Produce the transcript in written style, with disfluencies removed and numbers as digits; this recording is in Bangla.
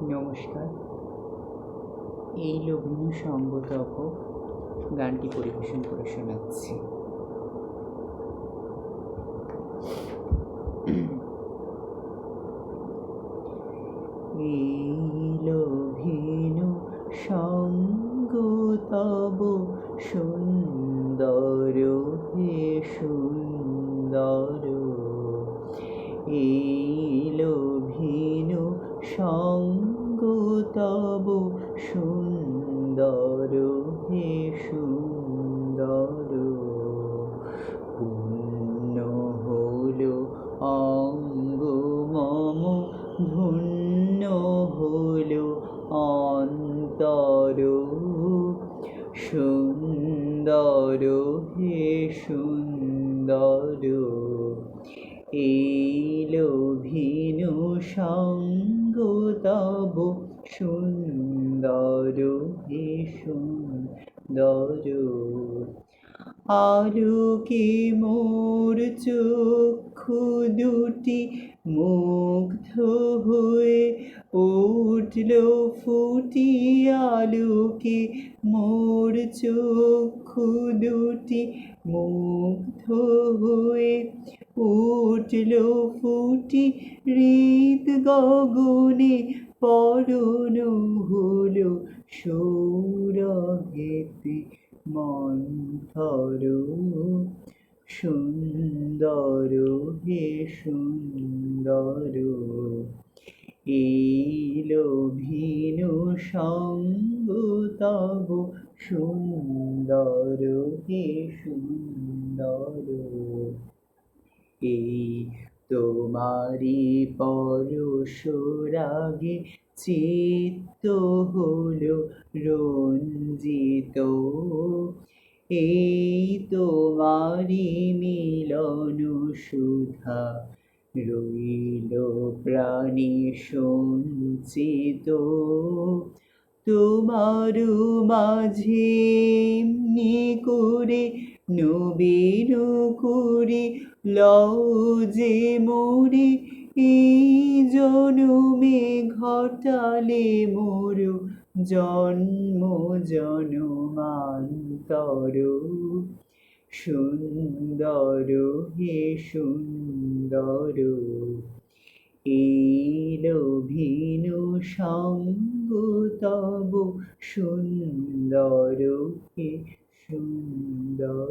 নমস্কার। এই লোভিনী সঙ্গ তব গানটি পরিবেশন করে শোনাচ্ছি। এই লোভিনী সঙ্গ তব সুন্দর হে সুন্দর, এই লোভিনী সঙ্গ তব সুন্দর হে সুন্দর। পুণ্য হলো অঙ্গ মম, ধন্য হলো অন্তর, সুন্দর হে সুন্দর। এই লোভিনী সঙ্গ তব সুন্দর হে সুন্দর। আলোকে মোর চক্ষু দুটি মুগ্ধ হয়ে উঠল ফুটি, আলোকে মোর চক্ষু দুটি মুগ্ধ হয়ে উঠল ফুটি, হৃদ গগনে পরন হলো সৌরভেতে মন্থর, সুন্দর হে সুন্দর। এই লোভিনী সঙ্গ তব সুন্দর হে সুন্দর। এই তোমারি পরশ রাগে চিত্ত হলো রঞ্জিত, এই তোমারি মিলন সুধা রইল প্রাণে সঞ্চিত। তোমার মাঝে এমনি করে নবীন করে লও যে মোরে, এই জনমে ঘটালে মোর জন্ম জনমান্তর, সুন্দর হে সুন্দর। এই লোভিনী সঙ্গ তব সুন্দর হে সুন্দর।